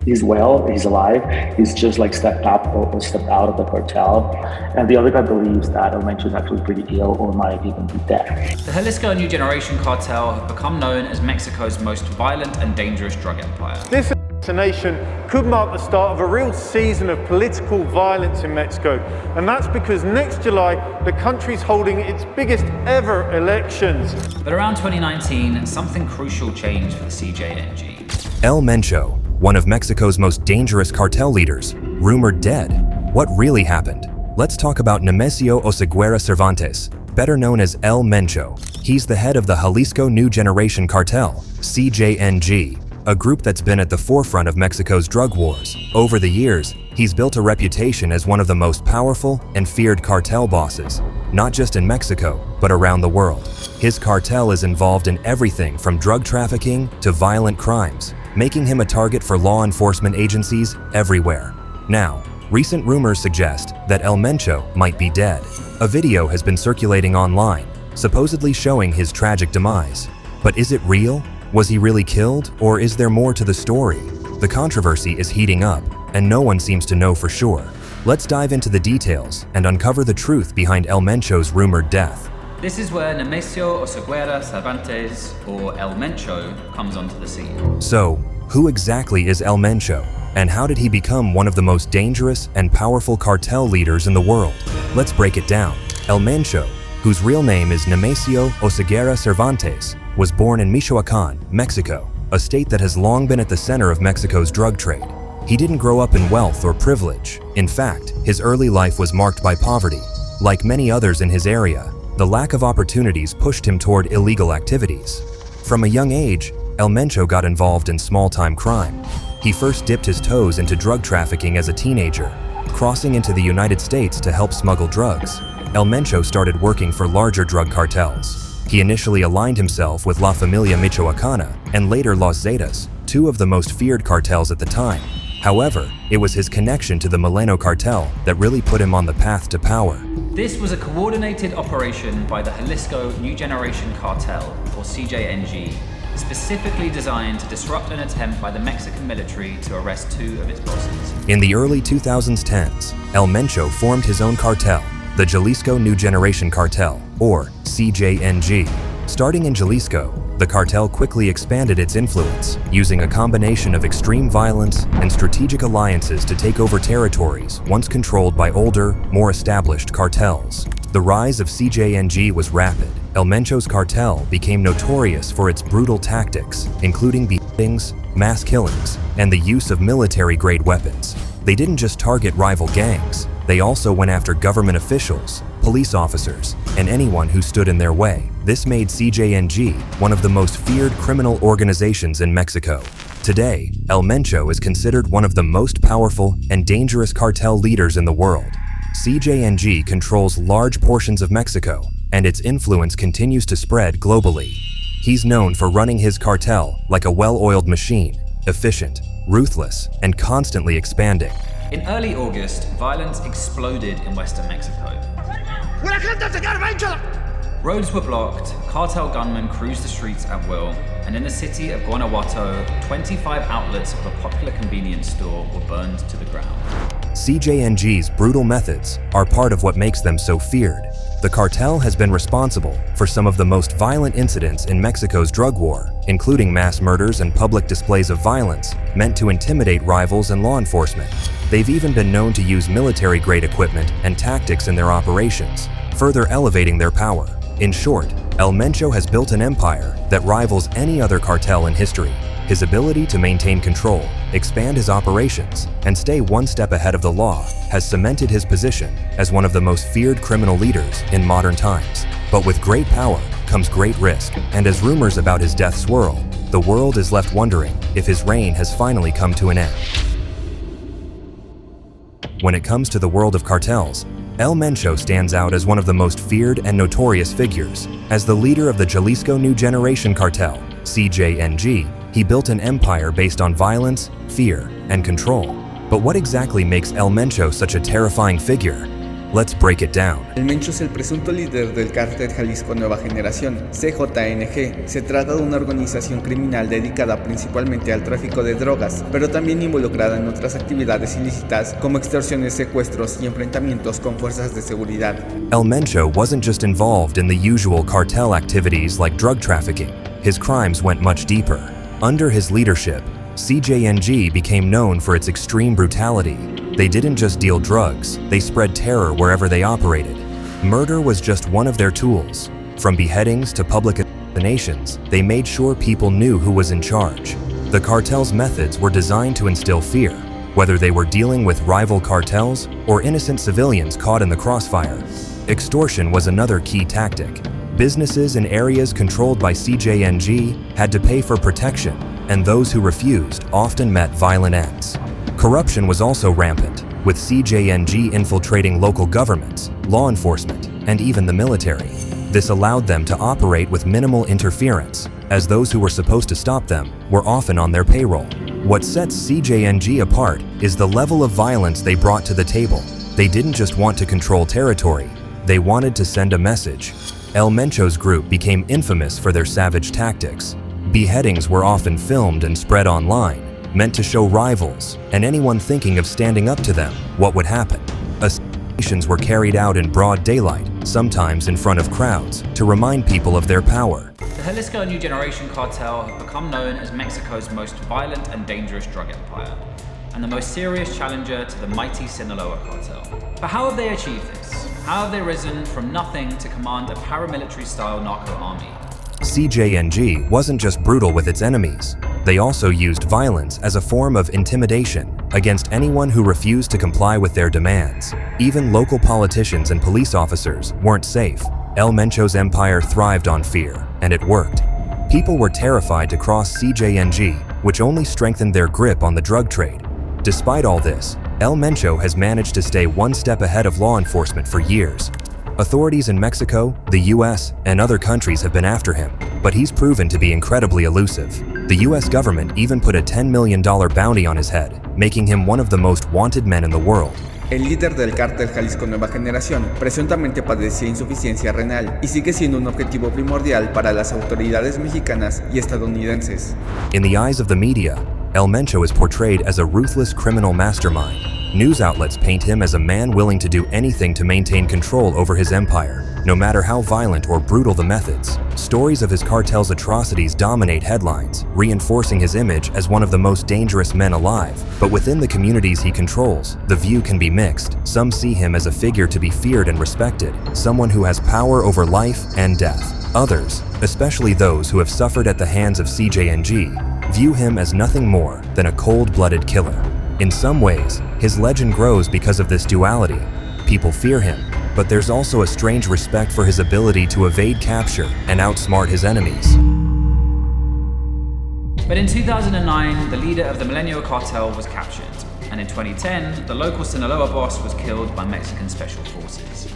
He's well, he's alive, he's just like stepped up or stepped out of the cartel. And the other guy believes that El Mencho is actually pretty ill or might even be dead. The Jalisco New Generation Cartel have become known as Mexico's most violent and dangerous drug empire. This assassination could mark the start of a real season of political violence in Mexico. And that's because next July, the country's holding its biggest ever elections. But around 2019, something crucial changed for the CJNG. El Mencho, one of Mexico's most dangerous cartel leaders, rumored dead. What really happened? Let's talk about Nemesio Oseguera Cervantes, better known as El Mencho. He's the head of the Jalisco New Generation Cartel, CJNG, a group that's been at the forefront of Mexico's drug wars. Over the years, he's built a reputation as one of the most powerful and feared cartel bosses, not just in Mexico, but around the world. His cartel is involved in everything from drug trafficking to violent crimes, making him a target for law enforcement agencies everywhere. Now, recent rumors suggest that El Mencho might be dead. A video has been circulating online, supposedly showing his tragic demise. But is it real? Was he really killed, or is there more to the story? The controversy is heating up, and no one seems to know for sure. Let's dive into the details and uncover the truth behind El Mencho's rumored death. This is where Nemesio Oseguera Cervantes, or El Mencho, comes onto the scene. So, who exactly is El Mencho, and how did he become one of the most dangerous and powerful cartel leaders in the world? Let's break it down. El Mencho, whose real name is Nemesio Oseguera Cervantes, was born in Michoacán, Mexico, a state that has long been at the center of Mexico's drug trade. He didn't grow up in wealth or privilege. In fact, his early life was marked by poverty. Like many others in his area, the lack of opportunities pushed him toward illegal activities. From a young age, El Mencho got involved in small-time crime. He first dipped his toes into drug trafficking as a teenager, crossing into the United States to help smuggle drugs. El Mencho started working for larger drug cartels. He initially aligned himself with La Familia Michoacana and later Los Zetas, two of the most feared cartels at the time. However, it was his connection to the Moreno cartel that really put him on the path to power. This was a coordinated operation by the Jalisco New Generation Cartel, or CJNG, specifically designed to disrupt an attempt by the Mexican military to arrest two of its bosses. In the early 2010s, El Mencho formed his own cartel, the Jalisco New Generation Cartel, or CJNG. Starting in Jalisco, the cartel quickly expanded its influence, using a combination of extreme violence and strategic alliances to take over territories once controlled by older, more established cartels. The rise of CJNG was rapid. El Mencho's cartel became notorious for its brutal tactics, including beatings, mass killings, and the use of military-grade weapons. They didn't just target rival gangs, they also went after government officials, police officers, and anyone who stood in their way. This made CJNG one of the most feared criminal organizations in Mexico. Today, El Mencho is considered one of the most powerful and dangerous cartel leaders in the world. CJNG controls large portions of Mexico, and its influence continues to spread globally. He's known for running his cartel like a well-oiled machine, efficient, ruthless, and constantly expanding. In early August, violence exploded in western Mexico. Roads were blocked, cartel gunmen cruised the streets at will, and in the city of Guanajuato, 25 outlets of a popular convenience store were burned to the ground. CJNG's brutal methods are part of what makes them so feared. The cartel has been responsible for some of the most violent incidents in Mexico's drug war, including mass murders and public displays of violence meant to intimidate rivals and law enforcement. They've even been known to use military-grade equipment and tactics in their operations, further elevating their power. In short, El Mencho has built an empire that rivals any other cartel in history. His ability to maintain control, expand his operations, and stay one step ahead of the law has cemented his position as one of the most feared criminal leaders in modern times. But with great power comes great risk, and as rumors about his death swirl, the world is left wondering if his reign has finally come to an end. When it comes to the world of cartels, El Mencho stands out as one of the most feared and notorious figures. As the leader of the Jalisco New Generation Cartel, CJNG, he built an empire based on violence, fear, and control. But what exactly makes El Mencho such a terrifying figure? Let's break it down. El Mencho es el presunto líder del cártel Jalisco Nueva Generación, CJNG. Se trata de una organización criminal dedicada principalmente al tráfico de drogas, pero también involucrada en otras actividades ilícitas como extorsiones, secuestros y enfrentamientos con fuerzas de seguridad. El Mencho wasn't just involved in the usual cartel activities like drug trafficking. His crimes went much deeper. Under his leadership, CJNG became known for its extreme brutality. They didn't just deal drugs, they spread terror wherever they operated. Murder was just one of their tools. From beheadings to public assassinations, they made sure people knew who was in charge. The cartel's methods were designed to instill fear, whether they were dealing with rival cartels or innocent civilians caught in the crossfire. Extortion was another key tactic. Businesses in areas controlled by CJNG had to pay for protection, and those who refused often met violent ends. Corruption was also rampant, with CJNG infiltrating local governments, law enforcement, and even the military. This allowed them to operate with minimal interference, as those who were supposed to stop them were often on their payroll. What sets CJNG apart is the level of violence they brought to the table. They didn't just want to control territory, they wanted to send a message. El Mencho's group became infamous for their savage tactics. Beheadings were often filmed and spread online, meant to show rivals and anyone thinking of standing up to them what would happen. Assassinations were carried out in broad daylight, sometimes in front of crowds, to remind people of their power. The Jalisco New Generation Cartel have become known as Mexico's most violent and dangerous drug empire, and the most serious challenger to the mighty Sinaloa cartel. But how have they achieved this? How have they risen from nothing to command a paramilitary-style narco army? CJNG wasn't just brutal with its enemies. They also used violence as a form of intimidation against anyone who refused to comply with their demands. Even local politicians and police officers weren't safe. El Mencho's empire thrived on fear, and it worked. People were terrified to cross CJNG, which only strengthened their grip on the drug trade. Despite all this, El Mencho has managed to stay one step ahead of law enforcement for years. Authorities in Mexico, the US, and other countries have been after him, but he's proven to be incredibly elusive. The US government even put a $10 million bounty on his head, making him one of the most wanted men in the world. El líder del cártel Jalisco Nueva Generación presuntamente padecía insuficiencia renal y sigue siendo un objetivo primordial para las autoridades mexicanas y estadounidenses. In the eyes of the media, El Mencho is portrayed as a ruthless criminal mastermind. News outlets paint him as a man willing to do anything to maintain control over his empire, no matter how violent or brutal the methods. Stories of his cartel's atrocities dominate headlines, reinforcing his image as one of the most dangerous men alive. But within the communities he controls, the view can be mixed. Some see him as a figure to be feared and respected, someone who has power over life and death. Others, especially those who have suffered at the hands of CJNG, view him as nothing more than a cold-blooded killer. In some ways, his legend grows because of this duality. People fear him, but there's also a strange respect for his ability to evade capture and outsmart his enemies. But in 2009, the leader of the Millennial Cartel was captured, and in 2010, the local Sinaloa boss was killed by Mexican special forces.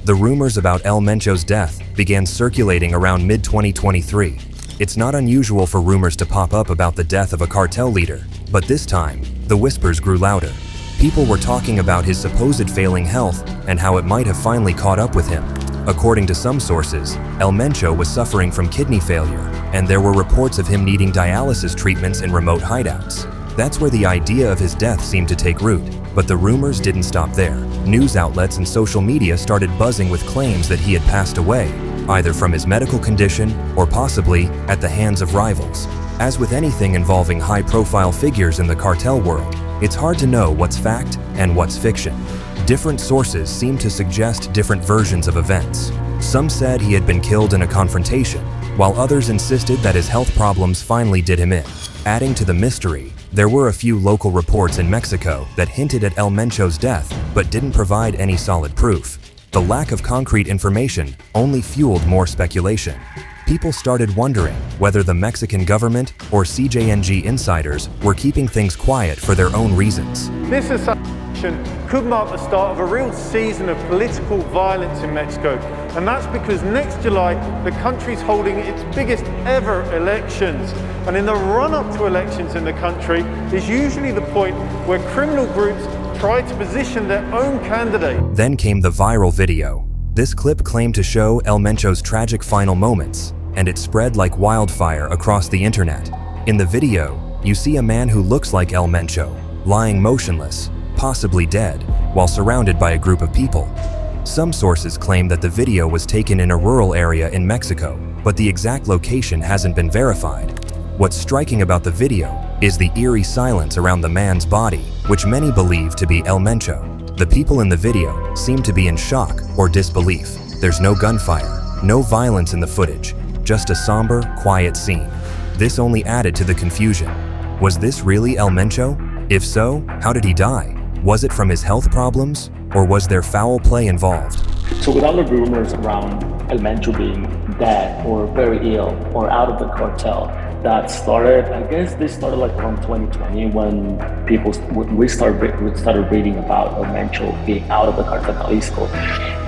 The rumors about El Mencho's death began circulating around mid-2023. It's not unusual for rumors to pop up about the death of a cartel leader, but this time, the whispers grew louder. People were talking about his supposed failing health and how it might have finally caught up with him. According to some sources, El Mencho was suffering from kidney failure, and there were reports of him needing dialysis treatments in remote hideouts. That's where the idea of his death seemed to take root, but the rumors didn't stop there. News outlets and social media started buzzing with claims that he had passed away, either from his medical condition or possibly at the hands of rivals. As with anything involving high-profile figures in the cartel world, it's hard to know what's fact and what's fiction. Different sources seem to suggest different versions of events. Some said he had been killed in a confrontation, while others insisted that his health problems finally did him in. Adding to the mystery, there were a few local reports in Mexico that hinted at El Mencho's death but didn't provide any solid proof. The lack of concrete information only fueled more speculation. People started wondering whether the Mexican government or CJNG insiders were keeping things quiet for their own reasons. This assassination could mark the start of a real season of political violence in Mexico, and that's because next July the country's holding its biggest ever elections. And in the run-up to elections in the country is usually the point where criminal groups tried to position their own candidate. Then came the viral video. This clip claimed to show El Mencho's tragic final moments, and it spread like wildfire across the internet. In the video, you see a man who looks like El Mencho, lying motionless, possibly dead, while surrounded by a group of people. Some sources claim that the video was taken in a rural area in Mexico, but the exact location hasn't been verified. What's striking about the video is the eerie silence around the man's body, which many believe to be El Mencho. The people in the video seem to be in shock or disbelief. There's no gunfire, no violence in the footage, just a somber, quiet scene. This only added to the confusion. Was this really El Mencho? If so, how did he die? Was it from his health problems, or was there foul play involved? So with all the rumors around El Mencho being dead or very ill or out of the cartel, that started, I guess this started like around 2020 when we started reading about El Mencho being out of the cartel Jalisco.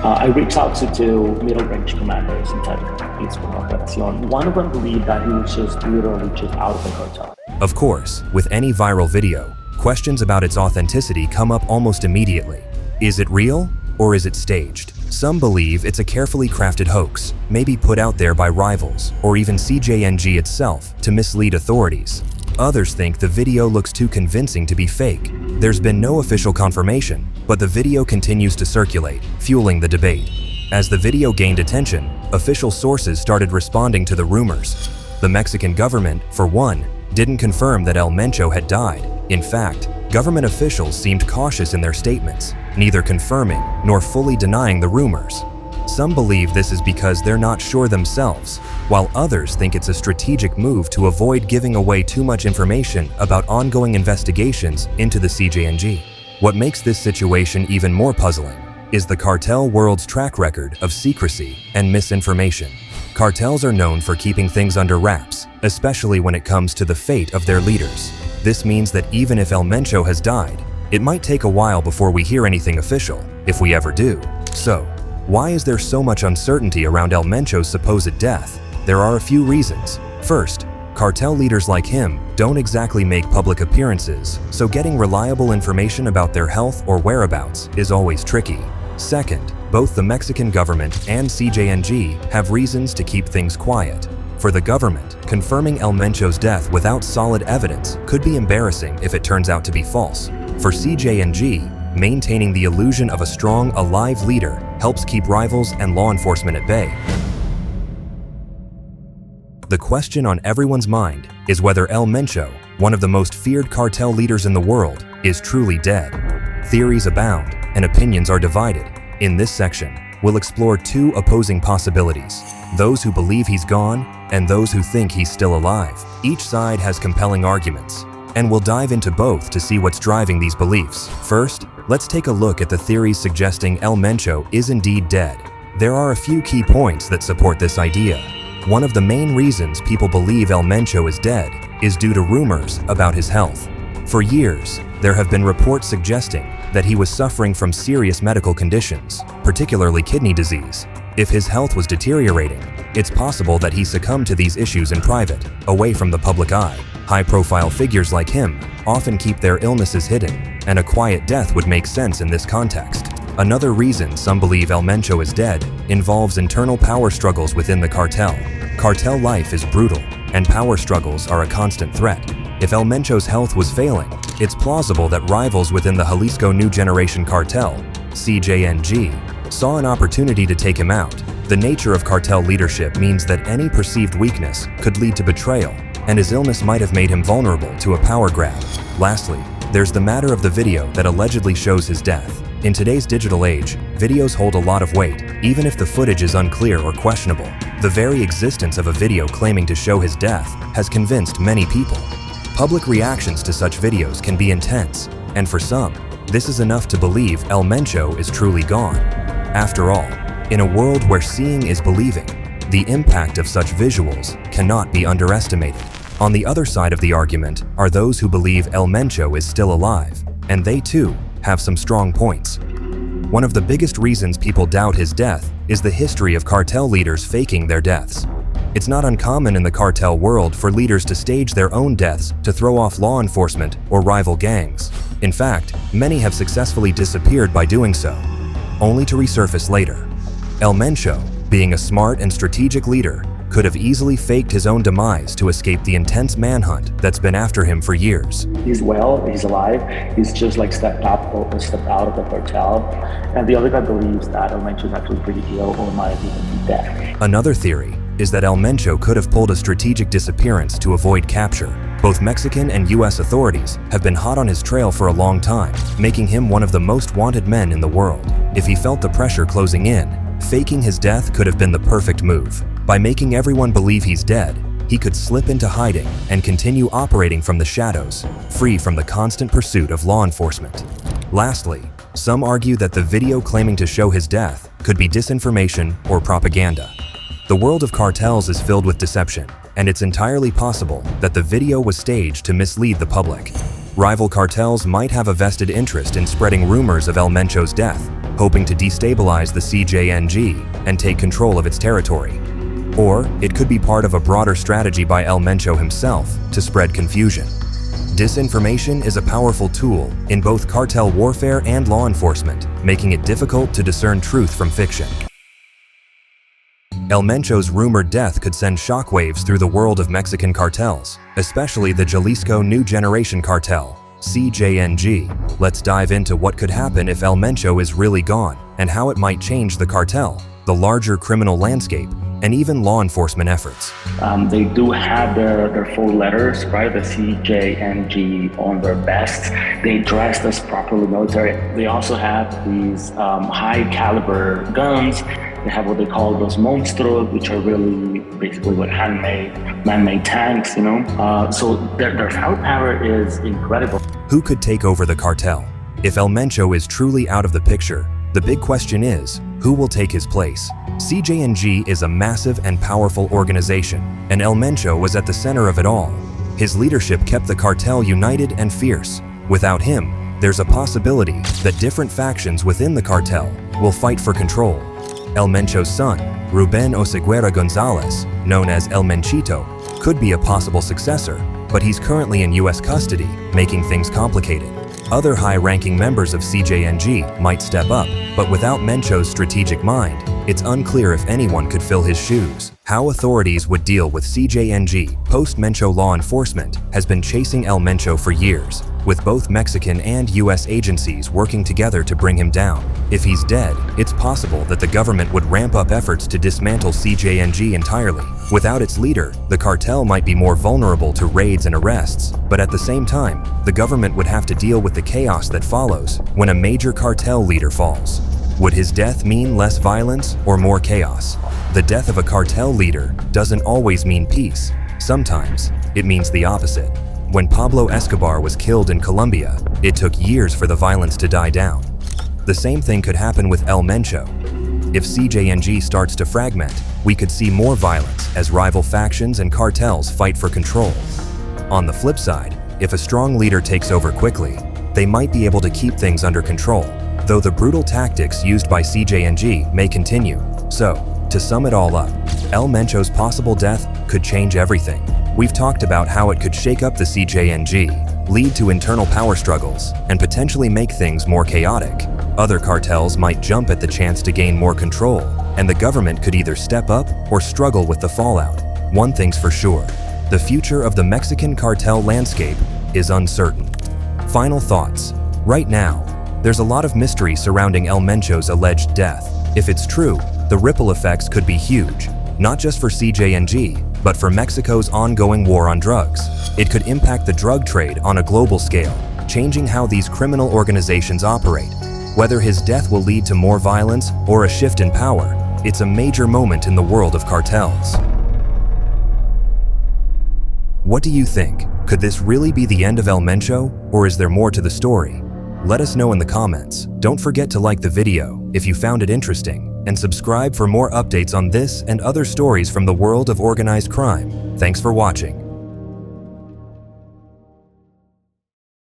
I reached out to two middle range commanders inside the Jalisco New Generation. One of them believed that he was just literally just out of the cartel. Of course, with any viral video, questions about its authenticity come up almost immediately. Is it real, or is it staged? Some believe it's a carefully crafted hoax, maybe put out there by rivals, or even CJNG itself, to mislead authorities. Others think the video looks too convincing to be fake. There's been no official confirmation, but the video continues to circulate, fueling the debate. As the video gained attention, official sources started responding to the rumors. The Mexican government, for one, didn't confirm that El Mencho had died. In fact, government officials seemed cautious in their statements, neither confirming nor fully denying the rumors. Some believe this is because they're not sure themselves, while others think it's a strategic move to avoid giving away too much information about ongoing investigations into the CJNG. What makes this situation even more puzzling is the cartel world's track record of secrecy and misinformation. Cartels are known for keeping things under wraps, especially when it comes to the fate of their leaders. This means that even if El Mencho has died, it might take a while before we hear anything official, if we ever do. So, why is there so much uncertainty around El Mencho's supposed death? There are a few reasons. First, cartel leaders like him don't exactly make public appearances, so getting reliable information about their health or whereabouts is always tricky. Second, both the Mexican government and CJNG have reasons to keep things quiet. For the government, confirming El Mencho's death without solid evidence could be embarrassing if it turns out to be false. For CJNG, maintaining the illusion of a strong, alive leader helps keep rivals and law enforcement at bay. The question on everyone's mind is whether El Mencho, one of the most feared cartel leaders in the world, is truly dead. Theories abound, and opinions are divided. In this section, we'll explore two opposing possibilities: those who believe he's gone and those who think he's still alive. Each side has compelling arguments, and we'll dive into both to see what's driving these beliefs. First, let's take a look at the theories suggesting El Mencho is indeed dead. There are a few key points that support this idea. One of the main reasons people believe El Mencho is dead is due to rumors about his health. For years, there have been reports suggesting that he was suffering from serious medical conditions, particularly kidney disease. If his health was deteriorating, it's possible that he succumbed to these issues in private, away from the public eye. High-profile figures like him often keep their illnesses hidden, and a quiet death would make sense in this context. Another reason some believe El Mencho is dead involves internal power struggles within the cartel. Cartel life is brutal, and power struggles are a constant threat. If El Mencho's health was failing, it's plausible that rivals within the Jalisco New Generation Cartel, CJNG, saw an opportunity to take him out. The nature of cartel leadership means that any perceived weakness could lead to betrayal, and his illness might have made him vulnerable to a power grab. Lastly, there's the matter of the video that allegedly shows his death. In today's digital age, videos hold a lot of weight, even if the footage is unclear or questionable. The very existence of a video claiming to show his death has convinced many people. Public reactions to such videos can be intense, and for some, this is enough to believe El Mencho is truly gone. After all, in a world where seeing is believing, the impact of such visuals cannot be underestimated. On the other side of the argument are those who believe El Mencho is still alive, and they too have some strong points. One of the biggest reasons people doubt his death is the history of cartel leaders faking their deaths. It's not uncommon in the cartel world for leaders to stage their own deaths to throw off law enforcement or rival gangs. In fact, many have successfully disappeared by doing so, only to resurface later. El Mencho, being a smart and strategic leader, could have easily faked his own demise to escape the intense manhunt that's been after him for years. He's well, he's alive, he's just like stepped out of the cartel, and the other guy believes that El Mencho is actually pretty ill or might even be dead. Another theory is that El Mencho could have pulled a strategic disappearance to avoid capture. Both Mexican and US authorities have been hot on his trail for a long time, making him one of the most wanted men in the world. If he felt the pressure closing in, faking his death could have been the perfect move. By making everyone believe he's dead, he could slip into hiding and continue operating from the shadows, free from the constant pursuit of law enforcement. Lastly, some argue that the video claiming to show his death could be disinformation or propaganda. The world of cartels is filled with deception, and it's entirely possible that the video was staged to mislead the public. Rival cartels might have a vested interest in spreading rumors of El Mencho's death, hoping to destabilize the CJNG and take control of its territory. Or it could be part of a broader strategy by El Mencho himself to spread confusion. Disinformation is a powerful tool in both cartel warfare and law enforcement, making it difficult to discern truth from fiction. El Mencho's rumored death could send shockwaves through the world of Mexican cartels, especially the Jalisco New Generation Cartel, CJNG. Let's dive into what could happen if El Mencho is really gone and how it might change the cartel, the larger criminal landscape, and even law enforcement efforts. They do have their full letters, right? The CJNG on their vests. They dressed as properly military. They also have these high caliber guns. They have what they call those monstruos, which are really basically what man-made tanks, you know? So their firepower is incredible. Who could take over the cartel? If El Mencho is truly out of the picture, the big question is, who will take his place? CJNG is a massive and powerful organization, and El Mencho was at the center of it all. His leadership kept the cartel united and fierce. Without him, there's a possibility that different factions within the cartel will fight for control. El Mencho's son, Ruben Oseguera Gonzalez, known as El Menchito, could be a possible successor, but he's currently in US custody, making things complicated. Other high-ranking members of CJNG might step up, but without Mencho's strategic mind, it's unclear if anyone could fill his shoes. How authorities would deal with CJNG post-Mencho law enforcement has been chasing El Mencho for years, with both Mexican and US agencies working together to bring him down. If he's dead, it's possible that the government would ramp up efforts to dismantle CJNG entirely. Without its leader, the cartel might be more vulnerable to raids and arrests, but at the same time, the government would have to deal with the chaos that follows when a major cartel leader falls. Would his death mean less violence or more chaos? The death of a cartel leader doesn't always mean peace. Sometimes, it means the opposite. When Pablo Escobar was killed in Colombia, it took years for the violence to die down. The same thing could happen with El Mencho. If CJNG starts to fragment, we could see more violence as rival factions and cartels fight for control. On the flip side, if a strong leader takes over quickly, they might be able to keep things under control, though the brutal tactics used by CJNG may continue. So, to sum it all up, El Mencho's possible death could change everything. We've talked about how it could shake up the CJNG, lead to internal power struggles, and potentially make things more chaotic. Other cartels might jump at the chance to gain more control, and the government could either step up or struggle with the fallout. One thing's for sure, the future of the Mexican cartel landscape is uncertain. Final thoughts. Right now, there's a lot of mystery surrounding El Mencho's alleged death. If it's true, the ripple effects could be huge, not just for CJNG, but for Mexico's ongoing war on drugs. It could impact the drug trade on a global scale, changing how these criminal organizations operate. Whether his death will lead to more violence or a shift in power, it's a major moment in the world of cartels. What do you think? Could this really be the end of El Mencho, or is there more to the story? Let us know in the comments. Don't forget to like the video if you found it interesting, and subscribe for more updates on this and other stories from the world of organized crime. Thanks for watching.